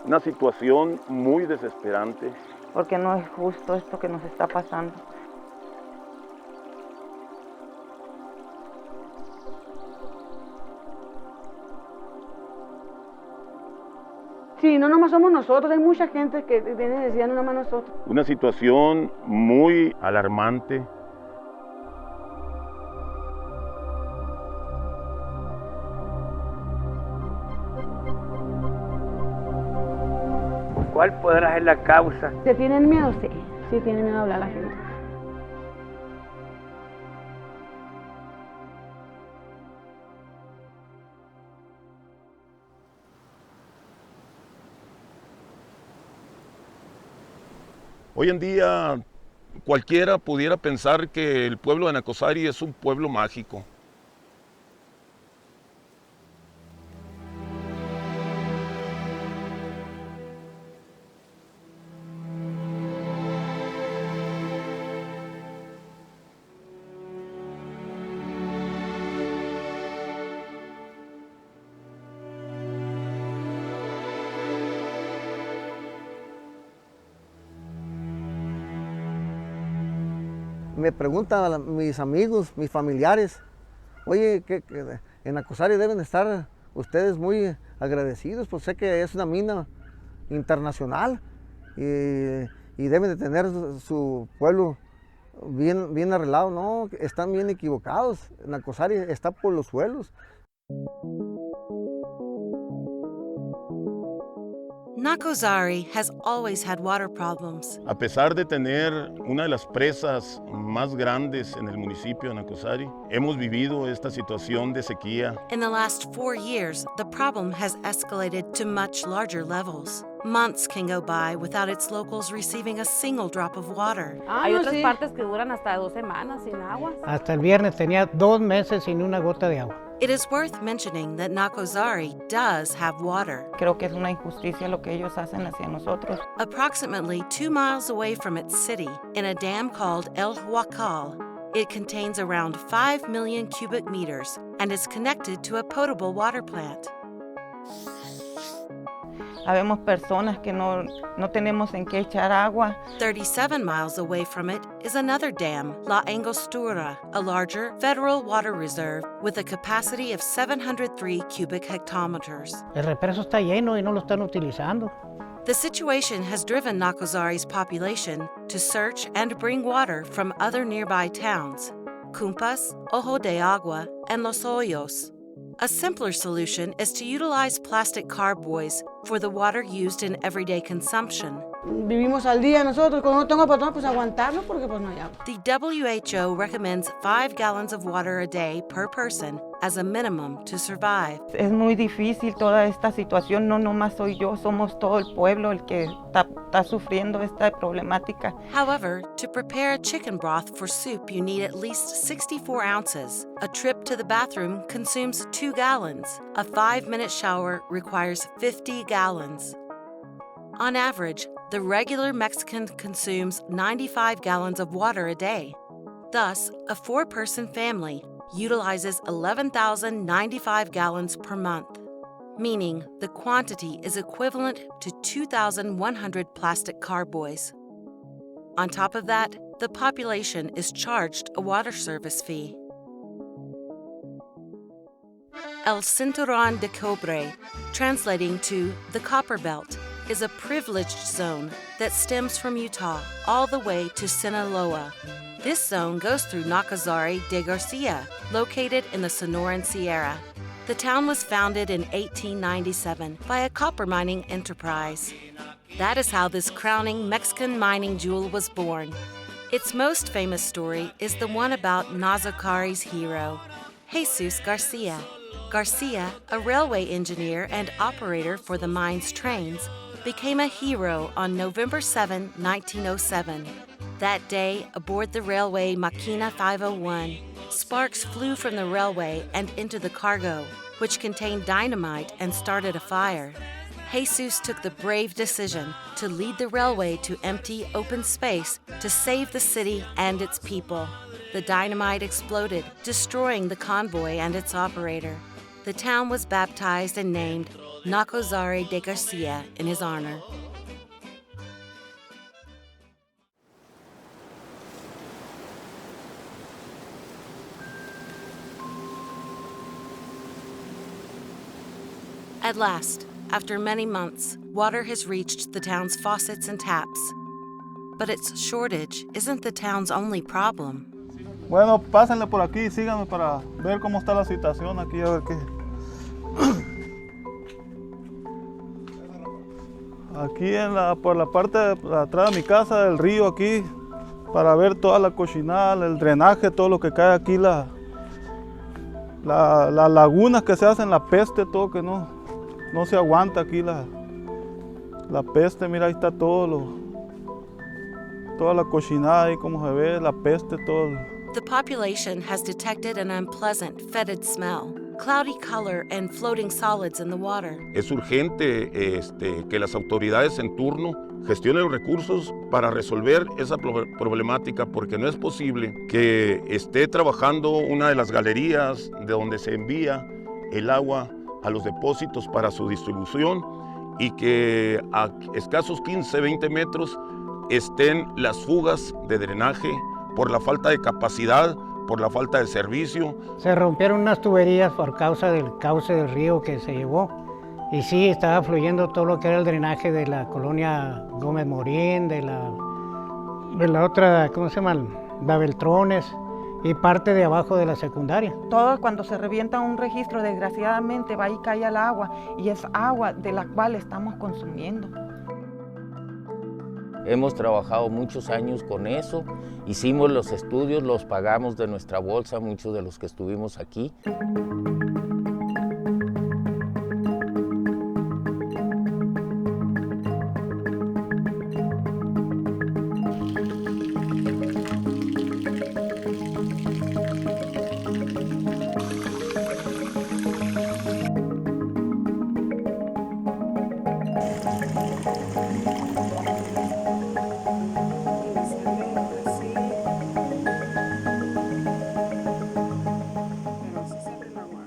Una situación muy desesperante. Porque no es justo esto que nos está pasando. Sí, no nomás somos nosotros, hay mucha gente que tiene necesidad, no nomás nosotros. Una situación muy alarmante. ¿Cuál podrá ser la causa? ¿Se tienen miedo? Sí, sí tienen miedo a hablar la gente. Hoy en día cualquiera pudiera pensar que el pueblo de Nacozari es un pueblo mágico. Me preguntan mis amigos, mis familiares, oye, que en Nacozari deben estar ustedes muy agradecidos, pues sé que es una mina internacional y deben de tener su pueblo bien arreglado. No, están bien equivocados. Nacozari está por los suelos. Nacozari has always had water problems. A pesar de tener una de las presas más grandes en el municipio de Nacozari, hemos vivido esta situación de sequía. In the last 4 years, the problem has escalated to much larger levels. Months can go by without its locals receiving a single drop of water. Hay otras partes que duran hasta 2 semanas sin agua. Hasta el viernes tenía 2 meses sin una gota de agua. It is worth mentioning that Nacozari does have water. Creo que es una injusticia lo que ellos hacen hacia nosotros. Approximately 2 miles away from its city, in a dam called El Huacal, it contains around 5 million cubic meters and is connected to a potable water plant. Habemos personas que no tenemos en qué echar agua. 37 miles away from it is another dam, La Angostura, a larger federal water reserve with a capacity of 703 cubic hectometers. El represo está lleno y no lo están utilizando. The situation has driven Nacozari's population to search and bring water from other nearby towns, Cumpas, Ojo de Agua, and Los Hoyos. A simpler solution is to utilize plastic carboys for the water used in everyday consumption. Vivimos al día nosotros, cuando no tengo patrón, pues aguantarlo porque pues no hay agua. The WHO recommends 5 gallons of water a day per person as a minimum to survive. Es muy difícil toda esta situación, no nomás soy yo, somos todo el pueblo el que está sufriendo esta problemática. However, to prepare a chicken broth for soup, you need at least 64 ounces. A trip to the bathroom consumes 2 gallons. A 5-minute shower requires 50 gallons. On average, the regular Mexican consumes 95 gallons of water a day. Thus, a 4-person family utilizes 11,095 gallons per month, meaning the quantity is equivalent to 2,100 plastic carboys. On top of that, the population is charged a water service fee. El Cinturón de Cobre, translating to the Copper Belt, is a privileged zone that stems from Utah all the way to Sinaloa. This zone goes through Nacozari de Garcia, located in the Sonoran Sierra. The town was founded in 1897 by a copper mining enterprise. That is how this crowning Mexican mining jewel was born. Its most famous story is the one about Nacozari's hero, Jesus Garcia. Garcia, a railway engineer and operator for the mine's trains, became a hero on November 7, 1907. That day, aboard the railway Maquina 501, sparks flew from the railway and into the cargo, which contained dynamite and started a fire. Jesus took the brave decision to lead the railway to empty open space to save the city and its people. The dynamite exploded, destroying the convoy and its operator. The town was baptized and named Nacozari de Garcia in his honor. At last, after many months, water has reached the town's faucets and taps. But its shortage isn't the town's only problem. Bueno, pásenle por aquí y síganme para ver cómo está la situación aquí, a ver qué. Aquí por la parte de atrás de mi casa, del río aquí, para ver toda la cochinada, el drenaje, todo lo que cae aquí, las lagunas que se hacen, la peste, todo que no se aguanta aquí la peste. Mira, ahí está toda la cochinada ahí, como se ve, la peste, todo. The population has detected an unpleasant, fetid smell, cloudy color, and floating solids in the water. Es urgente que las autoridades en turno gestionen los recursos para resolver esa problemática, porque no es posible que esté trabajando una de las galerías de donde se envía el agua a los depósitos para su distribución y que a escasos 15, 20 metros estén las fugas de drenaje por la falta de capacidad, por la falta de servicio. Se rompieron unas tuberías por causa del cauce del río que se llevó. Y sí, estaba fluyendo todo lo que era el drenaje de la colonia Gómez Morín, de la otra, ¿cómo se llama? La Beltrones, y parte de abajo de la secundaria. Todo cuando se revienta un registro, desgraciadamente va y cae al agua, y es agua de la cual estamos consumiendo. Hemos trabajado muchos años con eso, hicimos los estudios, los pagamos de nuestra bolsa, muchos de los que estuvimos aquí.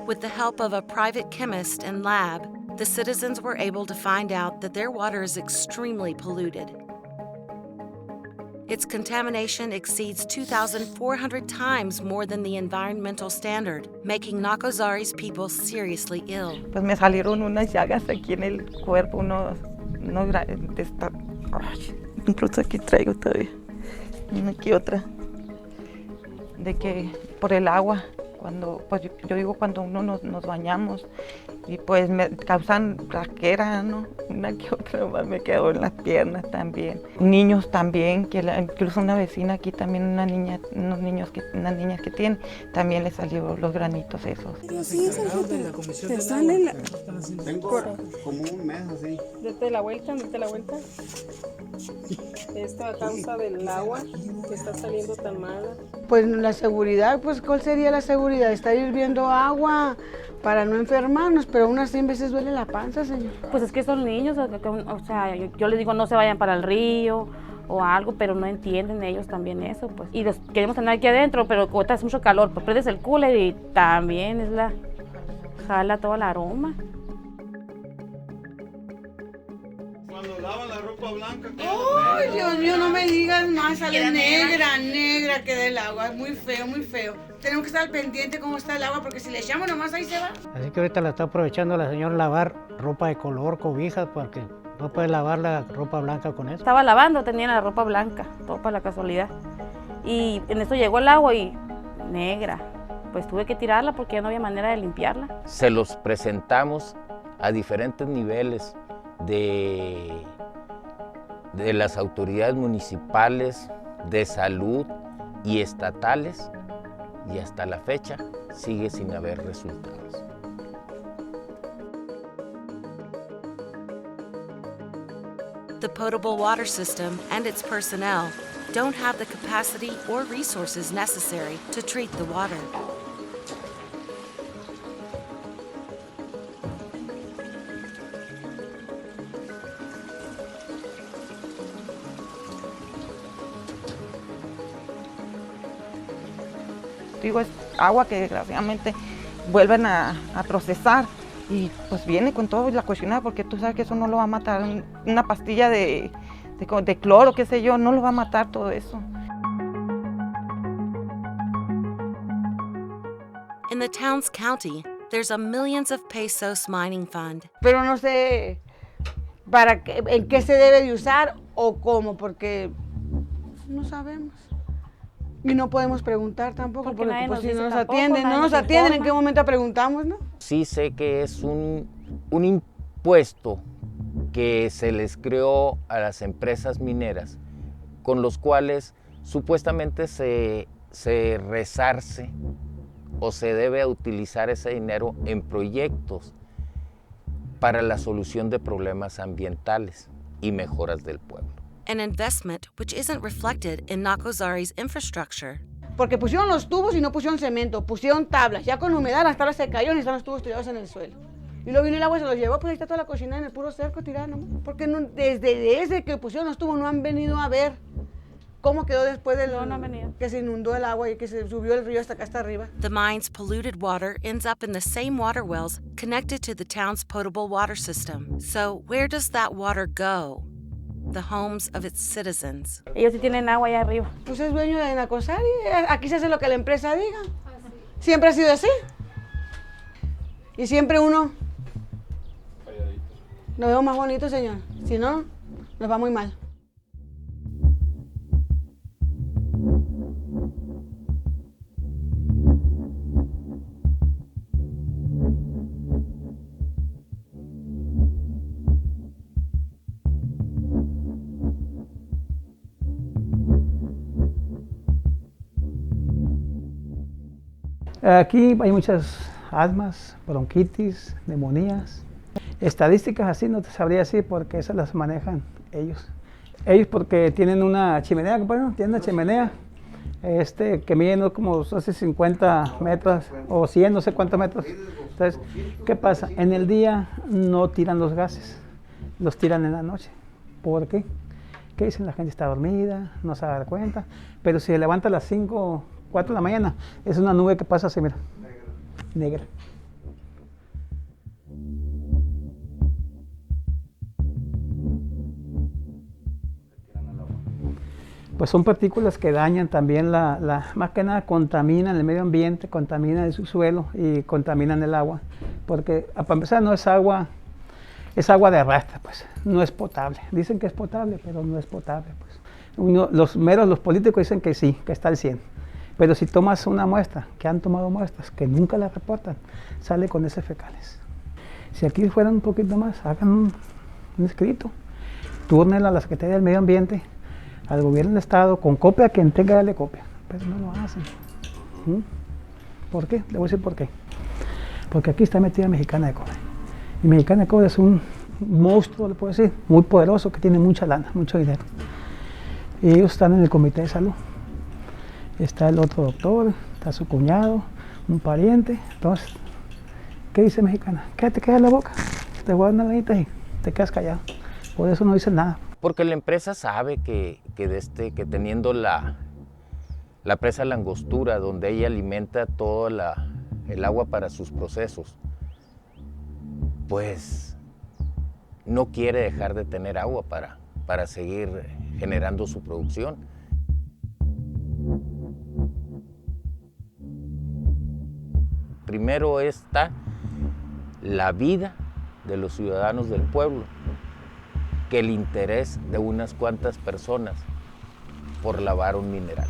With the help of a private chemist and lab, the citizens were able to find out that their water is extremely polluted. Its contamination exceeds 2,400 times more than the environmental standard, making Nacozari's people seriously ill. Pues me salieron unas llagas aquí en el cuerpo, incluso aquí traigo todavía, una que otra, de que por el agua. Pues yo digo cuando uno nos bañamos y pues me causan raquera, ¿no? Una que otra más me quedó en las piernas también. Niños también, incluso una vecina aquí también, una niña que tiene, también le salió los granitos esos. Sí, te sale Tengo como un mes así. Date la vuelta. Esto a causa del agua que está saliendo tan mala. Pues la seguridad, pues ¿cuál sería la seguridad? Estar hirviendo agua para no enfermarnos, pero aún así en veces duele la panza, señor. Pues es que son niños, o sea, yo les digo no se vayan para el río o algo, pero no entienden ellos también eso, pues. Y los queremos tener aquí adentro, pero como hace mucho calor, pues prendes el cooler y también jala todo el aroma. Cuando lavan la ropa blanca... ¡Ay, Dios mío, no me digas más! Sale negra queda el agua, es muy feo, muy feo. Tenemos que estar al pendiente cómo está el agua, porque si le echamos nomás ahí se va. Así que ahorita la está aprovechando la señora lavar ropa de color, cobijas, porque no puede lavar la ropa blanca con eso. Estaba lavando, tenía la ropa blanca, todo para la casualidad. Y en eso llegó el agua y negra. Pues tuve que tirarla porque ya no había manera de limpiarla. Se los presentamos a diferentes niveles de las autoridades municipales, de salud y estatales, y hasta la fecha sigue sin haber resultados. The potable water system and its personnel don't have the capacity or resources necessary to treat the water. Digo, es agua que desgraciadamente vuelven a procesar Y pues viene con todo la cochinada, porque tú sabes que eso no lo va a matar. Una pastilla de cloro, qué sé yo, no lo va a matar todo eso. In the town's county, there's a millions of pesos mining fund. Pero no sé en qué se debe de usar o cómo, porque no sabemos. Y no podemos preguntar tampoco, porque pues, si no nos atienden, ¿en qué momento preguntamos, no? Sí sé que es un impuesto que se les creó a las empresas mineras, con los cuales supuestamente se resarce o se debe utilizar ese dinero en proyectos para la solución de problemas ambientales y mejoras del pueblo. An investment which isn't reflected in Nacozari's infrastructure. Porque pusieron los tubos y no pusieron cemento, pusieron tablas. Ya con humedad las tablas se cayeron y están los tubos tirados en el suelo. Y luego vino el agua y se los llevó, pues ahí está toda la cocina en el puro cerco tirada, ¿no? Porque no, desde que pusieron los tubos no han venido a ver cómo quedó después del que se inundó el agua y que se subió el río hasta acá hasta arriba. The mine's polluted water ends up in the same water wells connected to the town's potable water system. So where does that water go? The homes of its citizens. Ellos sí tienen agua allá arriba. Pues es dueño de Nacozari, aquí se hace lo que la empresa diga. Siempre ha sido así. Y siempre uno nos vemos más bonitos, señor. Si no, nos va muy mal. Aquí hay muchas asmas, bronquitis, neumonías. Estadísticas así no te sabría decir porque esas las manejan ellos. Ellos porque tienen una chimenea, bueno, tienen una chimenea que mide ¿no? como no sé, 50 metros o 100, no sé cuántos metros. Entonces, ¿qué pasa? En el día no tiran los gases, los tiran en la noche. ¿Por qué? ¿Qué dicen? La gente está dormida, no se va a dar cuenta, pero si se levanta a las 5, 4 de la mañana, es una nube que pasa así, mira, negra. Pues son partículas que dañan también más que nada contaminan el medio ambiente, contaminan el subsuelo y contaminan el agua, porque para empezar no es agua, es agua de arrastre, pues, no es potable. Dicen que es potable, pero no es potable, pues. Los políticos dicen que sí, que está al 100. Pero si tomas una muestra, que han tomado muestras, que nunca las reportan, sale con heces fecales. Si aquí fueran un poquito más, hagan un escrito, túrnenlo a la Secretaría del Medio Ambiente, al gobierno del Estado, con copia, quien tenga darle copia. Pero no lo hacen. ¿Por qué? Le voy a decir por qué. Porque aquí está metida Mexicana de Cobre. Y Mexicana de Cobre es un monstruo, le puedo decir, muy poderoso, que tiene mucha lana, mucho dinero. Y ellos están en el Comité de Salud. Está el otro doctor, está su cuñado, un pariente. Entonces, ¿qué dice Mexicana? Quédate en la boca, te voy a dar una lanita y te quedas callado. Por eso no dicen nada. Porque la empresa sabe que teniendo la presa La Angostura, donde ella alimenta todo el agua para sus procesos, pues no quiere dejar de tener agua para seguir generando su producción. Primero está la vida de los ciudadanos del pueblo que el interés de unas cuantas personas por lavar un mineral.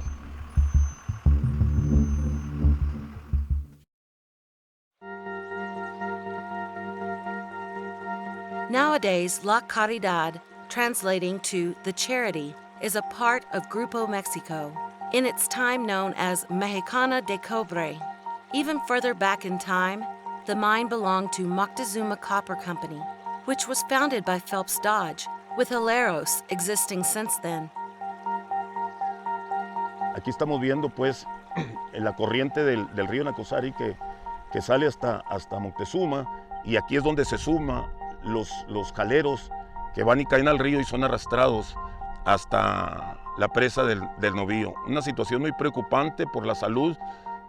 Nowadays, La Caridad, translating to the charity, is a part of Grupo Mexico, in its time known as Mexicana de Cobre. Even further back in time, the mine belonged to Moctezuma Copper Company, which was founded by Phelps Dodge, with Hileros existing since then. Aquí estamos viendo pues en la corriente del río Nacozari que sale hasta Moctezuma, y aquí es donde se suman los jaleros que van y caen al río y son arrastrados hasta la presa del Novillo. Una situación muy preocupante por la salud,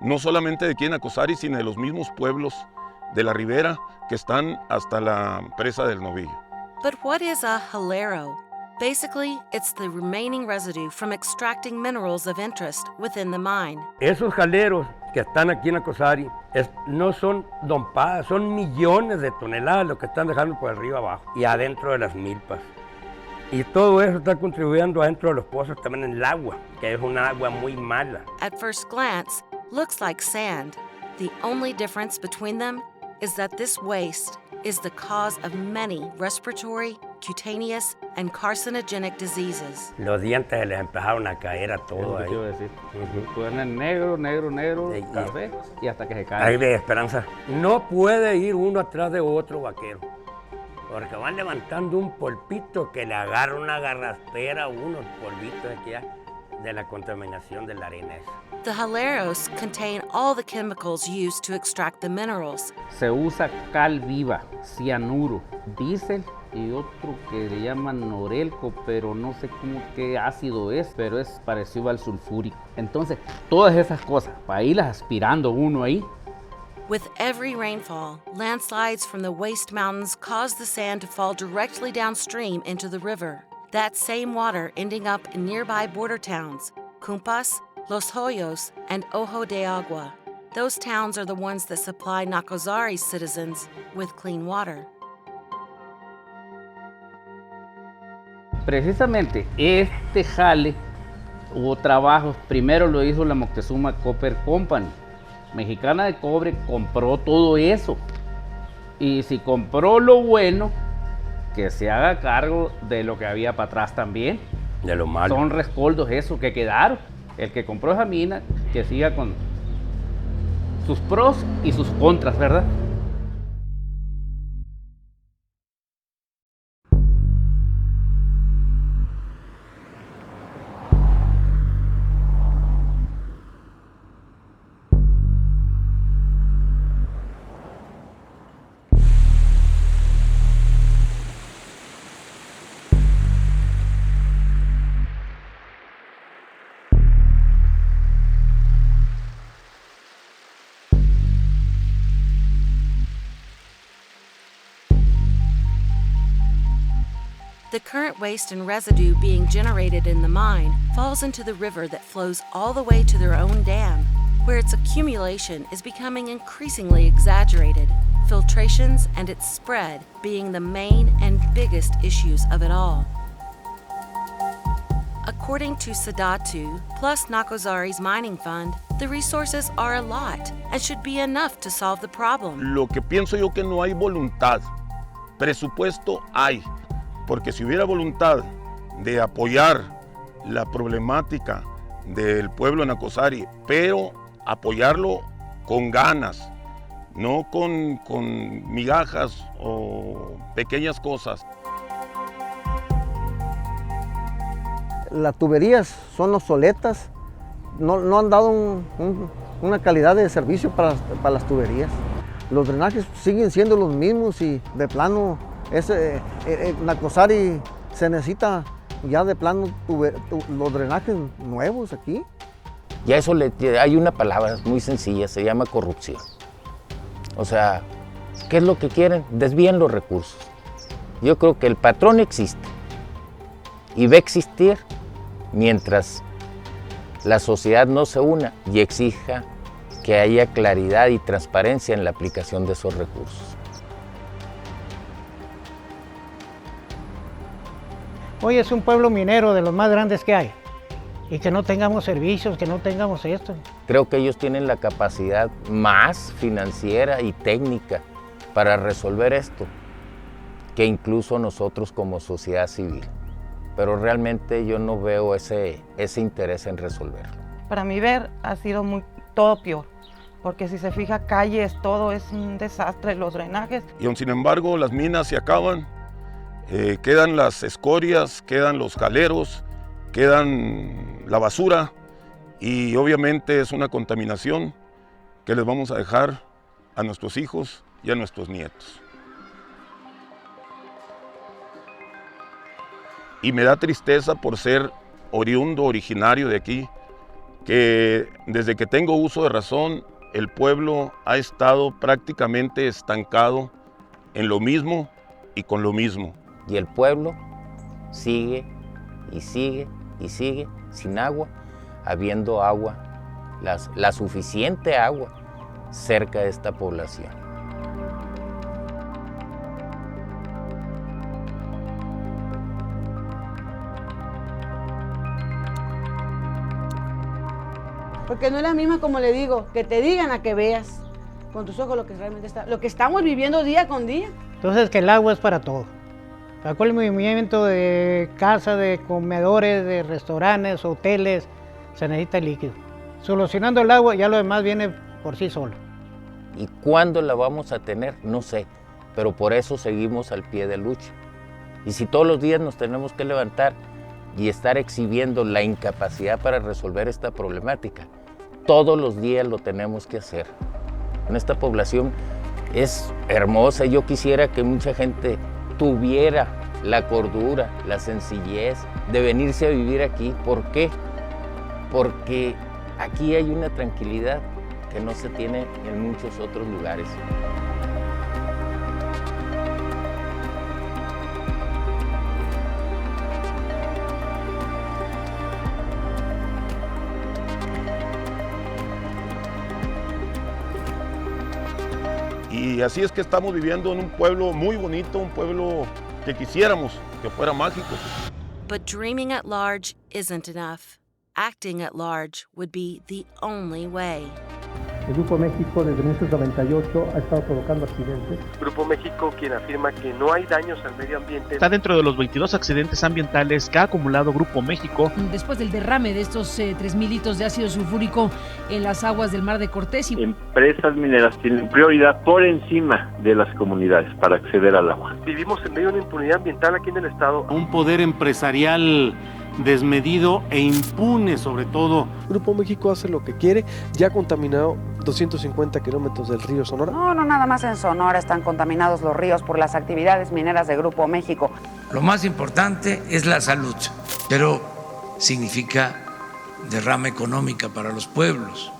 no solamente de aquí en Nacozari, sino de los mismos pueblos de la ribera que están hasta la presa del Novillo. But what is a jalero? Basically, it's the remaining residue from extracting minerals of interest within the mine. Esos jaleros que están aquí en Nacosari no son dompadas, son millones de toneladas lo que están dejando por el río abajo y adentro de las milpas. Y todo eso está contribuyendo adentro de los pozos también en el agua, que es un agua muy mala. At first glance, looks like sand. The only difference between them is that this waste is the cause of many respiratory, cutaneous, and carcinogenic diseases. Los dientes se les empezaron a caer a todo ahí. Quiero decir, ponen negro, café y hasta que se cae. Hay de esperanza. No puede ir uno atrás de otro vaquero, porque van levantando un polpito que le agarra una garraspera a uno, el polvito de aquí de la contaminación de la arena esa. The jaleros contain all the chemicals used to extract the minerals. Se usa cal viva, cianuro, diésel y otro que le llaman norelco, pero no sé qué ácido es, pero es parecido al sulfúrico. Entonces, todas esas cosas, para irlas aspirando uno ahí. With every rainfall, landslides from the waste mountains cause the sand to fall directly downstream into the river. That same water ending up in nearby border towns, Cumpas, Los Hoyos, and Ojo de Agua. Those towns are the ones that supply Nacosari's citizens with clean water. Precisamente este jale o trabajos, primero lo hizo la Moctezuma Copper Company. Mexicana de Cobre compró todo eso. Y si compró lo bueno, que se haga cargo de lo que había para atrás también. De lo malo. Son rescoldos esos que quedaron. El que compró esa mina, que siga con sus pros y sus contras, ¿verdad? The current waste and residue being generated in the mine falls into the river that flows all the way to their own dam, where its accumulation is becoming increasingly exaggerated, filtrations and its spread being the main and biggest issues of it all. According to Sadatu, plus Nacosari's mining fund, the resources are a lot and should be enough to solve the problem. Lo que pienso yo que no hay voluntad, presupuesto hay. Porque si hubiera voluntad de apoyar la problemática del pueblo de Nacosari, pero apoyarlo con ganas, no con migajas o pequeñas cosas. Las tuberías son obsoletas, no han dado una calidad de servicio para las tuberías. Los drenajes siguen siendo los mismos y de plano Nacosari se necesita ya de plano los drenajes nuevos aquí. Ya eso hay una palabra muy sencilla, se llama corrupción. O sea, ¿qué es lo que quieren? Desvían los recursos. Yo creo que el patrón existe y va a existir mientras la sociedad no se una y exija que haya claridad y transparencia en la aplicación de esos recursos. Hoy es un pueblo minero de los más grandes que hay y que no tengamos servicios, que no tengamos esto. Creo que ellos tienen la capacidad más financiera y técnica para resolver esto que incluso nosotros como sociedad civil. Pero realmente yo no veo ese interés en resolverlo. Para mi ver ha sido todo peor, porque si se fija calles, todo es un desastre, los drenajes. Y aun sin embargo las minas se acaban. Quedan las escorias, quedan los jaleros, quedan la basura y obviamente es una contaminación que les vamos a dejar a nuestros hijos y a nuestros nietos. Y me da tristeza por ser oriundo, originario de aquí, que desde que tengo uso de razón el pueblo ha estado prácticamente estancado en lo mismo y con lo mismo. Y el pueblo sigue y sigue y sigue sin agua, habiendo agua, la suficiente agua cerca de esta población. Porque no es la misma, como le digo, que te digan a que veas con tus ojos lo que realmente está, lo que estamos viviendo día con día. Entonces que el agua es para todo. Para cualquier movimiento de casa, de comedores, de restaurantes, hoteles, se necesita líquido. Solucionando el agua, ya lo demás viene por sí solo. ¿Y cuándo la vamos a tener? No sé, pero por eso seguimos al pie de lucha. Y si todos los días nos tenemos que levantar y estar exhibiendo la incapacidad para resolver esta problemática, todos los días lo tenemos que hacer. Esta población es hermosa. Yo quisiera que mucha gente tuviera la cordura, la sencillez de venirse a vivir aquí. ¿Por qué? Porque aquí hay una tranquilidad que no se tiene en muchos otros lugares. Y así es que estamos viviendo en un pueblo muy bonito, un pueblo que quisiéramos que fuera mágico. But dreaming at large isn't enough. Acting at large would be the only way. El Grupo México desde 1998 ha estado provocando accidentes. Grupo México, quien afirma que no hay daños al medio ambiente, está dentro de los 22 accidentes ambientales que ha acumulado Grupo México. Después del derrame de estos 3.000 litros de ácido sulfúrico en las aguas del Mar de Cortés. Empresas mineras tienen prioridad por encima de las comunidades para acceder al agua. Vivimos en medio de una impunidad ambiental aquí en el estado. Un poder empresarial desmedido e impune, sobre todo. Grupo México hace lo que quiere, ya ha contaminado 250 kilómetros del río Sonora. No nada más en Sonora están contaminados los ríos por las actividades mineras de Grupo México. Lo más importante es la salud, pero significa derrama económica para los pueblos.